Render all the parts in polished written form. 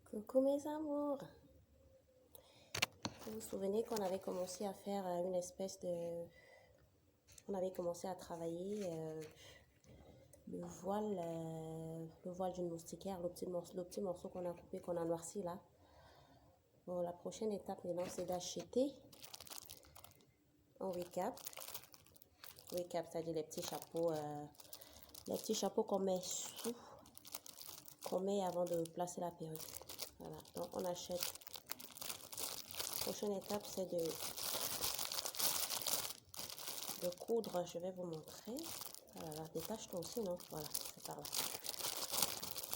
Coucou mes amours. Vous vous souvenez qu'on avait commencé à faire une espèce de... On avait commencé à travailler le voile d'une moustiquaire, le petit morceau qu'on a coupé, qu'on a noirci là. Bon, la prochaine étape maintenant, c'est d'acheter un recap. Recap, c'est-à-dire les petits chapeaux qu'on met qu'on met avant de placer la perruque. Voilà, donc on achète. La prochaine étape, c'est de coudre. Je vais vous montrer. Voilà, détache-toi aussi, non? Voilà, c'est par là.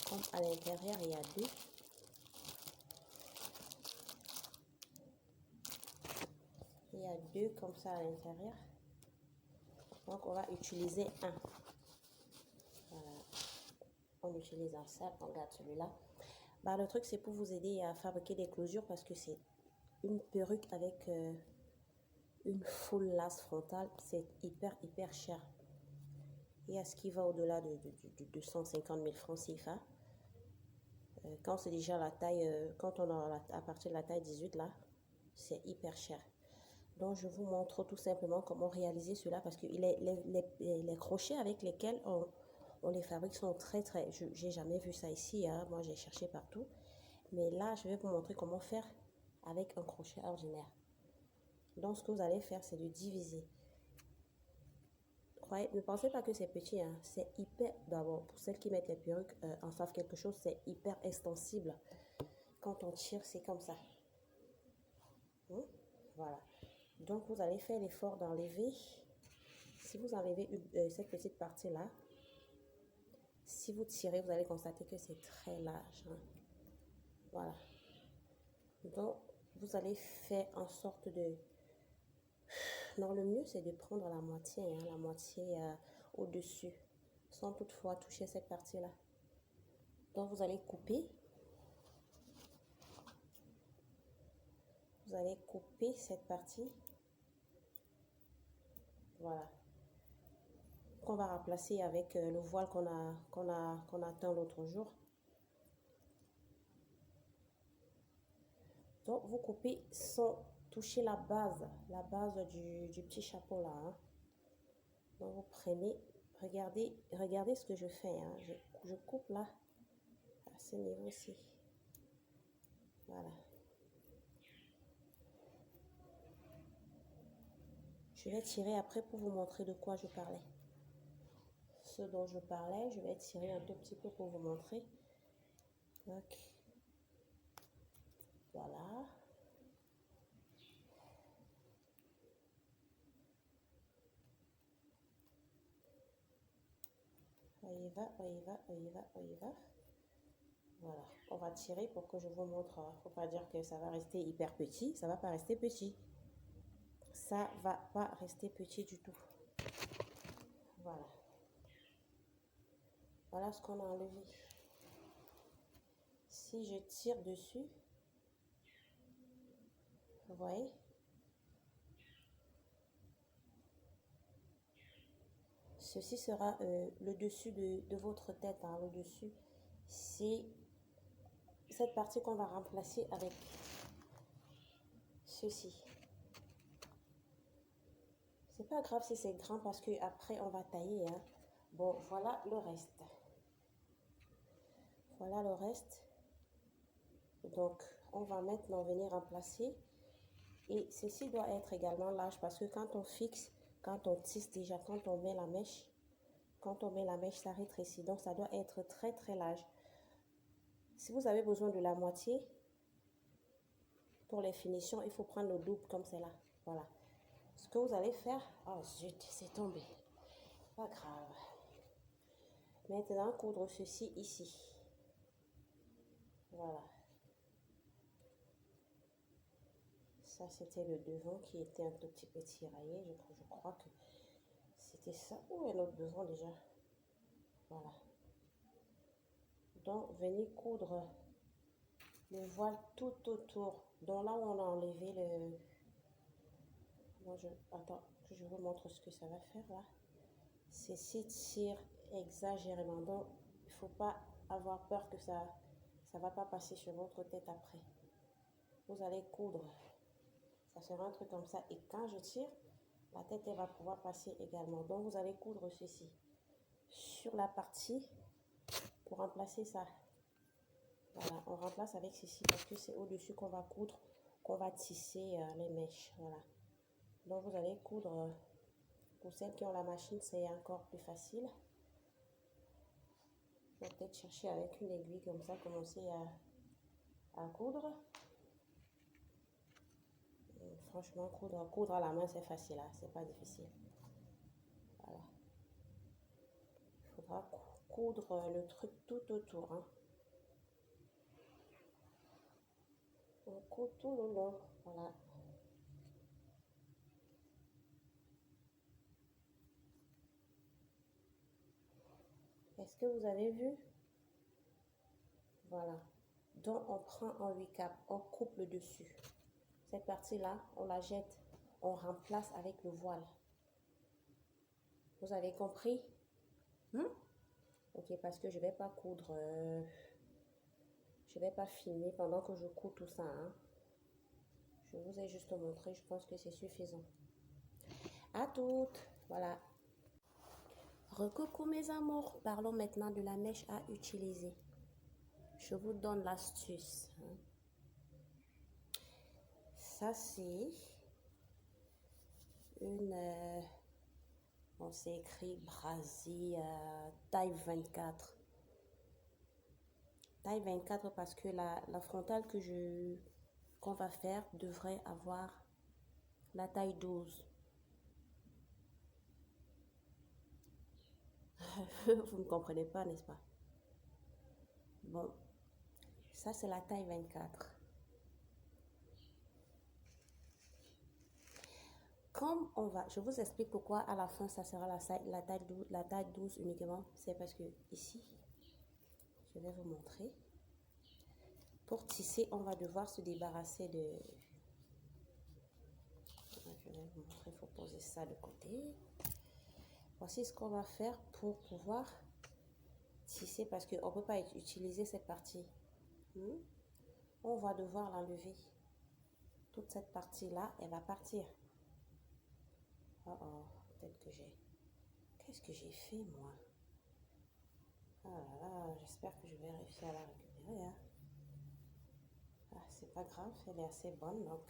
Comme à l'intérieur, il y a deux. Il y a deux comme ça à l'intérieur. Donc, on va utiliser un. Voilà. On utilise un seul. On garde celui-là. Bah, le truc, c'est pour vous aider à fabriquer des closures parce que c'est une perruque avec une full lace frontale. C'est hyper cher. Et à ce qui va au-delà de 250 000 francs CFA. Quand c'est déjà la taille, quand on a à partir de la taille 18 là, c'est hyper cher. Donc je vous montre tout simplement comment réaliser cela parce que les crochets avec lesquels on les fabrique sont j'ai jamais vu ça ici, hein. Moi j'ai cherché partout. Mais là je vais vous montrer comment faire avec un crochet ordinaire. Donc ce que vous allez faire, c'est de diviser. Ne pensez pas que c'est petit, hein. C'est hyper, d'abord pour celles qui mettent les perruques en savent quelque chose, c'est hyper extensible. Quand on tire, c'est comme ça. Voilà. Donc, vous allez faire l'effort d'enlever. Si vous enlevez cette petite partie-là, si vous tirez, vous allez constater que c'est très large. Hein. Voilà. Donc, vous allez faire en sorte de... Non, le mieux, c'est de prendre la moitié, hein, la moitié au-dessus, sans toutefois toucher cette partie-là. Donc, vous allez couper. Vous allez couper cette partie. Voilà. Qu'on va remplacer avec le voile qu'on a teint l'autre jour. Donc, vous coupez sans toucher la base du petit chapeau là. Hein. Donc vous prenez, regardez ce que je fais. Hein. Je coupe là, à ce niveau-ci. Voilà. Je vais tirer après pour vous montrer de quoi je parlais. Ce dont je parlais, je vais tirer un tout petit peu pour vous montrer. Donc, voilà. On y va, on y va, on y va, on y va. Voilà, on va tirer pour que je vous montre. Faut pas dire que ça va rester hyper petit, ça va pas rester petit. Ça va pas rester petit du tout. Voilà. Voilà ce qu'on a enlevé. Si je tire dessus, vous voyez, ceci sera le dessus de votre tête, hein, le dessus. C'est cette partie qu'on va remplacer avec ceci. C'est pas grave si c'est grand parce que après on va tailler. Hein. Bon, voilà le reste. Voilà le reste. Donc, on va maintenant venir remplacer. Et ceci doit être également large parce que quand on fixe, quand on tisse déjà, quand on met la mèche, ça rétrécit. Donc, ça doit être très, très large. Si vous avez besoin de la moitié, pour les finitions, il faut prendre le double comme c'est là. Voilà. Ce que vous allez faire... Oh zut, c'est tombé. Pas grave. Maintenant, coudre ceci ici. Voilà. Ça, c'était le devant qui était un tout petit peu tiraillé. Je crois que c'était ça. Où est notre devant déjà? Voilà. Donc, venez coudre le voile tout autour. Donc là où on a enlevé le... Bon, attends, que je vous montre ce que ça va faire là. Ceci tire exagérément. Donc, il ne faut pas avoir peur que ça va pas passer sur votre tête après. Vous allez coudre. Ça sera un truc comme ça. Et quand je tire, la tête, elle va pouvoir passer également. Donc, vous allez coudre ceci sur la partie pour remplacer ça. Voilà, on remplace avec ceci parce que c'est au-dessus qu'on va coudre, qu'on va tisser les mèches. Voilà. Donc, vous allez coudre. Pour celles qui ont la machine, c'est encore plus facile. Je vais peut-être chercher avec une aiguille comme ça, commencer à coudre. Et franchement, coudre à la main, c'est facile, hein, c'est pas difficile. Voilà. Il faudra coudre le truc tout autour. Hein. On coud tout le long. Voilà. Est-ce que vous avez vu? Voilà. Donc, on prend en 8 capes, on coupe le dessus. Cette partie-là, on la jette, on remplace avec le voile. Vous avez compris? Ok, parce que je ne vais pas coudre, je ne vais pas filmer pendant que je couds tout ça. Hein. Je vous ai juste montré, je pense que c'est suffisant. À toutes, voilà. Recoucou mes amours, parlons maintenant de la mèche à utiliser. Je vous donne l'astuce. Hein. Ça, c'est une... on s'est écrit Brasi taille 24. Taille 24 parce que la frontale qu'on va faire devrait avoir la taille 12. Vous ne comprenez pas, n'est-ce pas? Bon, ça c'est la taille 24. Comme on va, je vous explique pourquoi à la fin ça sera la taille 12 uniquement. C'est parce que ici, je vais vous montrer. Pour tisser, on va devoir se débarrasser de... Je vais vous montrer, il faut poser ça de côté. Voici ce qu'on va faire pour pouvoir tisser parce qu'on ne peut pas utiliser cette partie. On va devoir l'enlever. toute cette partie-là, elle va partir. Oh oh, peut-être que j'ai... Qu'est-ce que j'ai fait, moi? Ah là là, j'espère que je vais réussir à la récupérer. Hein. Ah, c'est pas grave, elle est assez bonne, donc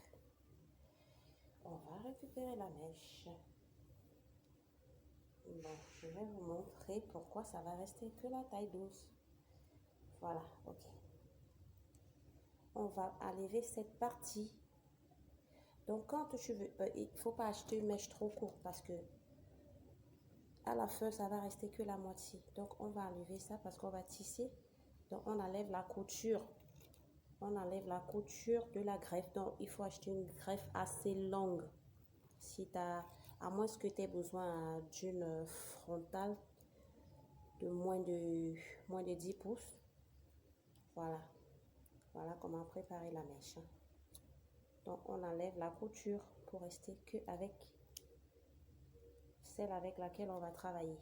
on va récupérer la mèche. Bon, je vais vous montrer pourquoi ça va rester que la taille 12. Voilà, ok. On va enlever cette partie. Donc quand tu veux, il ne faut pas acheter une mèche trop courte parce que à la fin, ça va rester que la moitié. Donc on va enlever ça parce qu'on va tisser. Donc on enlève la couture. On enlève la couture de la greffe. Donc il faut acheter une greffe assez longue. Si tu as, à moins que tu aies besoin d'une frontale de moins de 10 pouces. Voilà. Voilà comment préparer la mèche. Donc on enlève la couture pour rester que avec celle avec laquelle on va travailler.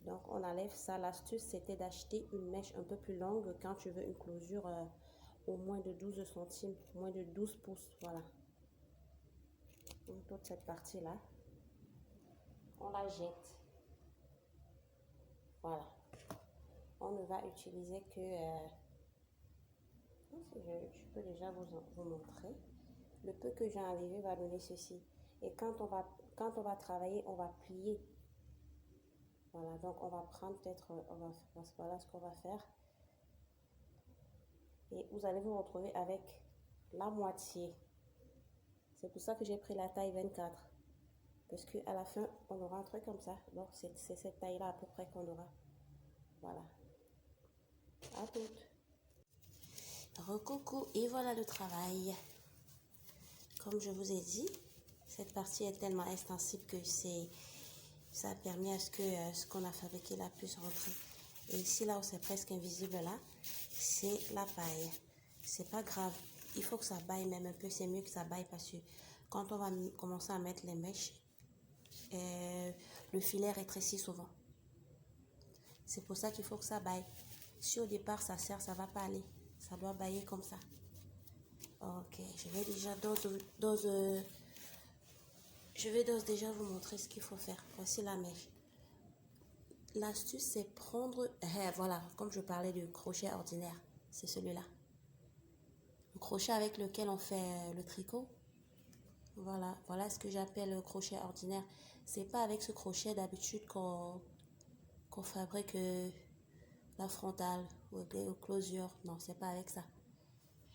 Donc on enlève ça. L'astuce c'était d'acheter une mèche un peu plus longue quand tu veux une closure au moins de 12 centimes, moins de 12 pouces. Voilà. Donc toute cette partie là, on la jette. Voilà. On ne va utiliser que... je peux déjà vous montrer. Le peu que j'ai enlevé va donner ceci. Et quand on va travailler, on va plier. Voilà, donc on va prendre peut-être, voilà ce qu'on va faire. Et vous allez vous retrouver avec la moitié. C'est pour ça que j'ai pris la taille 24. Parce qu'à la fin, on aura un truc comme ça. Donc c'est cette taille-là à peu près qu'on aura. Voilà. À toutes. Recoucou, et voilà le travail. Comme je vous ai dit, cette partie est tellement extensible que ça a permis à ce que ce qu'on a fabriqué là puisse rentrer. Et ici, là où c'est presque invisible, là, c'est la paille. C'est pas grave. Il faut que ça baille même un peu. C'est mieux que ça baille parce que quand on va commencer à mettre les mèches, le filet rétrécit souvent. C'est pour ça qu'il faut que ça baille. Si au départ ça serre, ça va pas aller. Ça doit bailler comme ça. Ok, je vais déjà déjà vous montrer ce qu'il faut faire. Voici la mèche. L'astuce, c'est prendre... voilà, comme je parlais du crochet ordinaire, c'est celui-là. Le crochet avec lequel on fait le tricot. Voilà ce que j'appelle le crochet ordinaire. C'est pas avec ce crochet d'habitude qu'on fabrique la frontale ou closure. Non, c'est pas avec ça.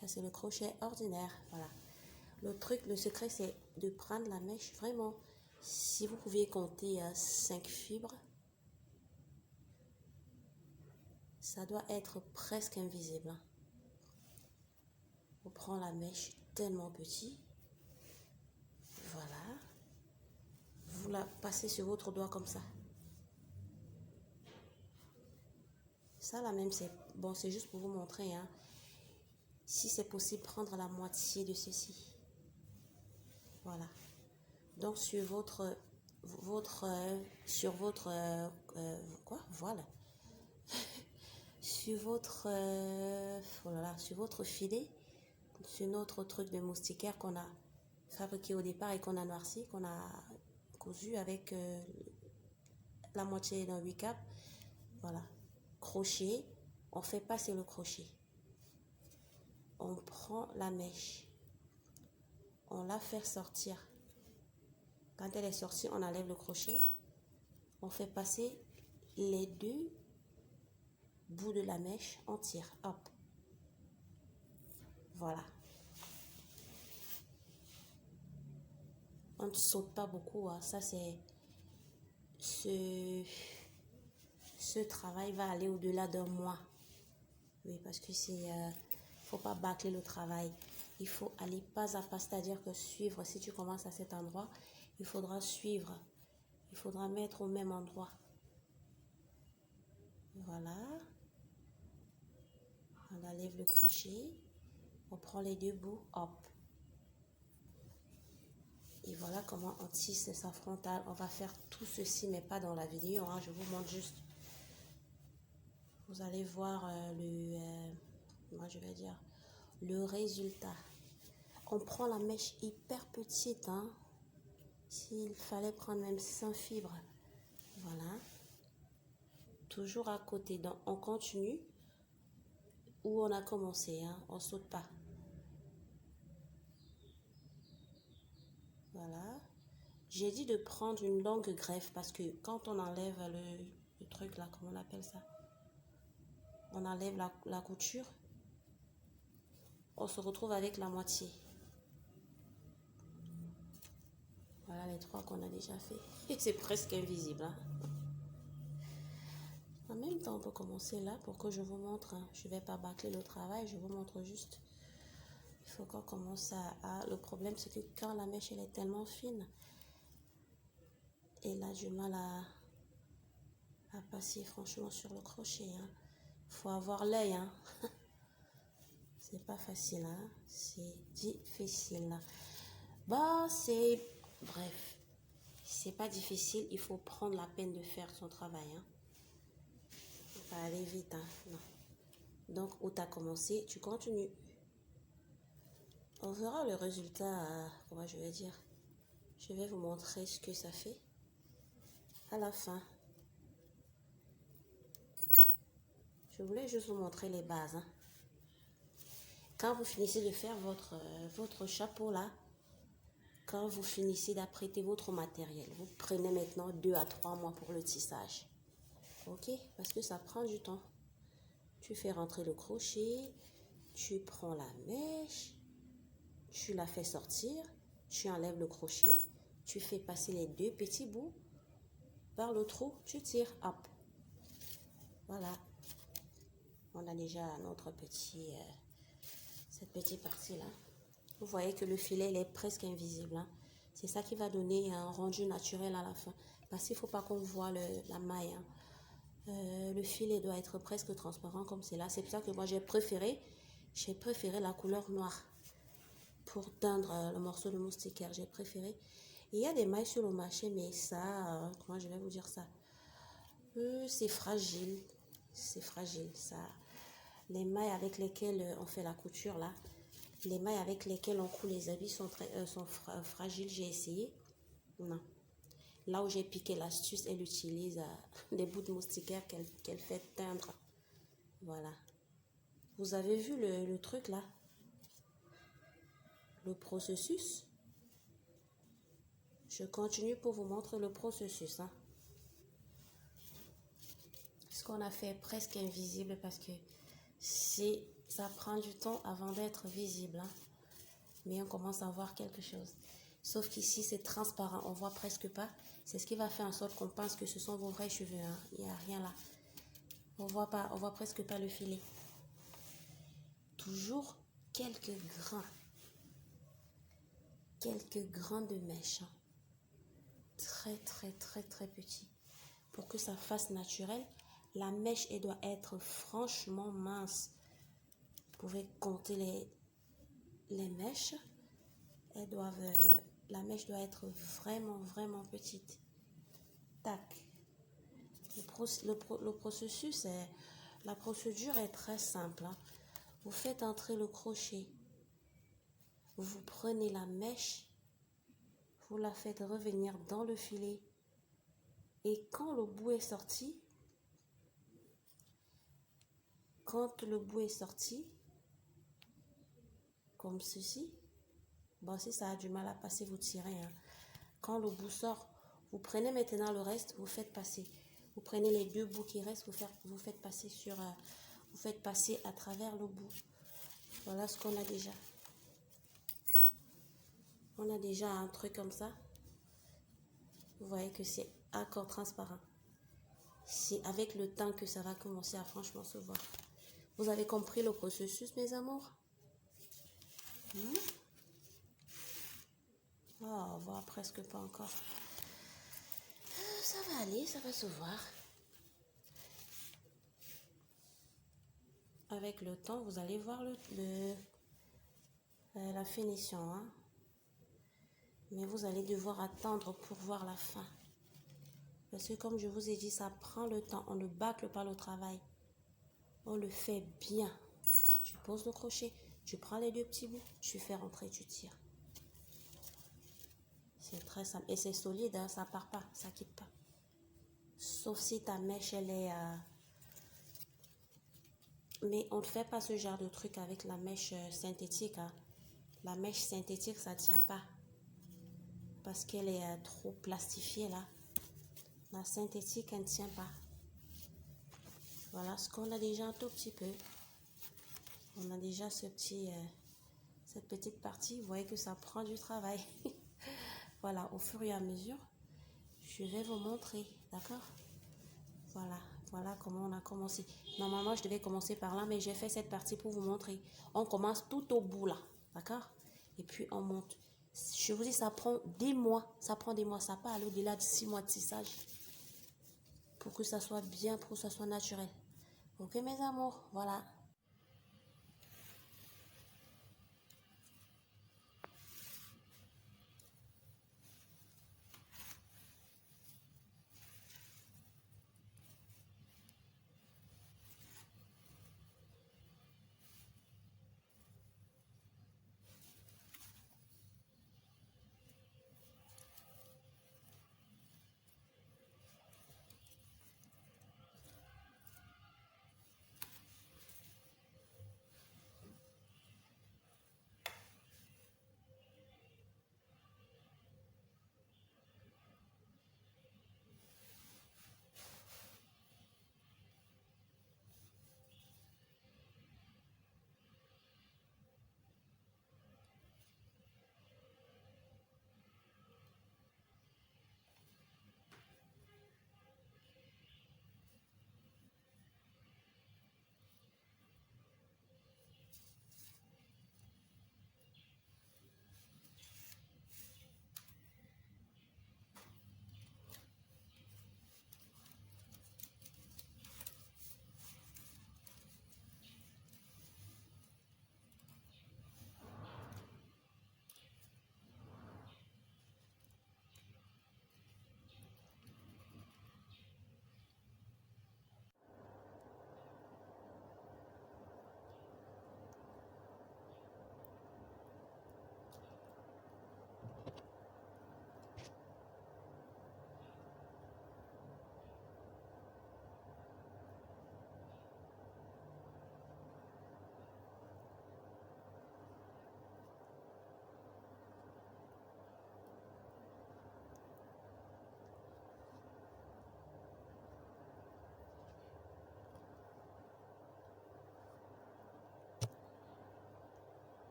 Ça, c'est le crochet ordinaire. Voilà. Le secret, c'est de prendre la mèche vraiment. Si vous pouviez compter 5 fibres, ça doit être presque invisible. On prend la mèche tellement petit. Voilà. Vous la passez sur votre doigt comme ça. Ça là même, c'est bon, c'est juste pour vous montrer. Hein. Si c'est possible, prendre la moitié de ceci. Voilà. Donc sur votre quoi? Voilà. Sur votre sur votre filet, sur notre truc de moustiquaire qu'on a fabriqué au départ et qu'on a noirci, qu'on a cousu avec la moitié d'un 8 cap. Voilà. Crochet, on fait passer le crochet. On prend la mèche. On la fait sortir. Quand elle est sortie, on enlève le crochet. On fait passer les deux bouts de la mèche, on tire. Hop. Voilà. On ne saute pas beaucoup. Hein. Ça, c'est... Ce travail va aller au-delà d'un mois. Oui, parce que c'est... faut pas bâcler le travail. Il faut aller pas à pas. C'est-à-dire que suivre, si tu commences à cet endroit, il faudra suivre. Il faudra mettre au même endroit. Voilà. On enlève le crochet. On prend les deux bouts. Hop. Et voilà comment on tisse sa frontale. On va faire tout ceci, mais pas dans la vidéo. Hein. Je vous montre juste. Vous allez voir moi je vais dire le résultat. On prend la mèche hyper petite, hein. S'il fallait prendre même 100 fibres. Voilà. Toujours à côté. Donc, on continue où on a commencé, hein. On ne saute pas. Voilà. J'ai dit de prendre une longue greffe parce que quand on enlève le truc là, comment on appelle ça? On enlève la couture. On se retrouve avec la moitié. Voilà les 3 qu'on a déjà fait. Et c'est presque invisible, hein. En même temps, on peut commencer là pour que je vous montre. Hein. Je ne vais pas bâcler le travail, je vous montre juste. Il faut qu'on commence à... Le problème, c'est que quand la mèche elle est tellement fine, elle a du mal à passer franchement sur le crochet. Il faut avoir l'œil. Hein. C'est pas facile. Hein. C'est difficile. Bon, c'est... Bref. C'est pas difficile. Il faut prendre la peine de faire son travail. Hein. Pas aller vite, hein. Non. Donc, où tu as commencé, tu continues. On verra le résultat, comment je vais dire. Je vais vous montrer ce que ça fait à la fin. Je voulais juste vous montrer les bases. Hein. Quand vous finissez de faire votre chapeau là, quand vous finissez d'apprêter votre matériel, vous prenez maintenant 2 à 3 mois pour le tissage. Ok? Parce que ça prend du temps. Tu fais rentrer le crochet, tu prends la mèche, tu la fais sortir, tu enlèves le crochet, tu fais passer les 2 petits bouts par le trou, tu tires, hop. Voilà. On a déjà notre cette petite partie là. Vous voyez que le filet il est presque invisible. Hein. C'est ça qui va donner un rendu naturel à la fin. Parce qu'il ne faut pas qu'on voit la maille. Hein. Le filet doit être presque transparent comme c'est là. C'est pour ça que moi j'ai préféré la couleur noire pour teindre le morceau de moustiquaire. J'ai préféré. Il y a des mailles sur le marché, mais ça, comment je vais vous dire ça? C'est fragile. C'est fragile. Ça. Les mailles avec lesquelles on fait la couture là, les mailles avec lesquelles on coud les habits sont fragiles. J'ai essayé. Non. Là où j'ai piqué l'astuce, elle utilise des bouts de moustiquaire qu'elle fait teindre. Voilà. Vous avez vu le truc là? Le processus. Je continue pour vous montrer le processus. Hein. Ce qu'on a fait est presque invisible parce que ça prend du temps avant d'être visible. Hein. Mais on commence à voir quelque chose. Sauf qu'ici, c'est transparent. On voit presque pas. C'est ce qui va faire en sorte qu'on pense que ce sont vos vrais cheveux. Hein. Il n'y a rien là. On voit presque pas le filet. Toujours quelques grains de mèche. Hein. Très, très, très, très petit. Pour que ça fasse naturel, la mèche, elle doit être franchement mince. Vous pouvez compter les mèches. La mèche doit être vraiment, vraiment petite. Tac. Le processus, la procédure est très simple. Hein. Vous faites entrer le crochet. Vous prenez la mèche. Vous la faites revenir dans le filet. Et quand le bout est sorti, comme ceci, bon, si ça a du mal à passer, vous tirez. Hein. Quand le bout sort, vous prenez maintenant le reste, vous faites passer. Vous prenez les 2 bouts qui restent, vous faites passer vous faites passer à travers le bout. Voilà ce qu'on a déjà. On a déjà un truc comme ça. Vous voyez que c'est encore transparent. C'est avec le temps que ça va commencer à franchement se voir. Vous avez compris le processus, mes amours? Oh, on voit presque pas encore. Ça va aller, ça va se voir. Avec le temps, vous allez voir la finition. Hein? Mais vous allez devoir attendre pour voir la fin. Parce que comme je vous ai dit, ça prend le temps. On ne bâcle pas le travail. On le fait bien. Tu poses le crochet, Tu prends les deux petits bouts, tu fais rentrer, tu tires. C'est très simple. Et c'est solide, hein, ça part pas, ça quitte pas. Sauf si ta mèche, elle est... Mais on ne fait pas ce genre de truc avec la mèche synthétique. Hein. La mèche synthétique, ça ne tient pas. Parce qu'elle est trop plastifiée, là. La synthétique, elle ne tient pas. Voilà ce qu'on a déjà un tout petit peu. On a déjà ce petit, cette petite partie. Vous voyez que ça prend du travail. Voilà, au fur et à mesure, je vais vous montrer. D'accord? Voilà, voilà comment on a commencé. Normalement, je devais commencer par là, mais j'ai fait cette partie pour vous montrer. On commence tout au bout là. D'accord? Et puis on monte. Je vous dis, ça prend des mois. Ça prend des mois. Ça part au-delà de 6 mois de tissage. Pour que ça soit bien, pour que ça soit naturel. Ok mes amours, voilà.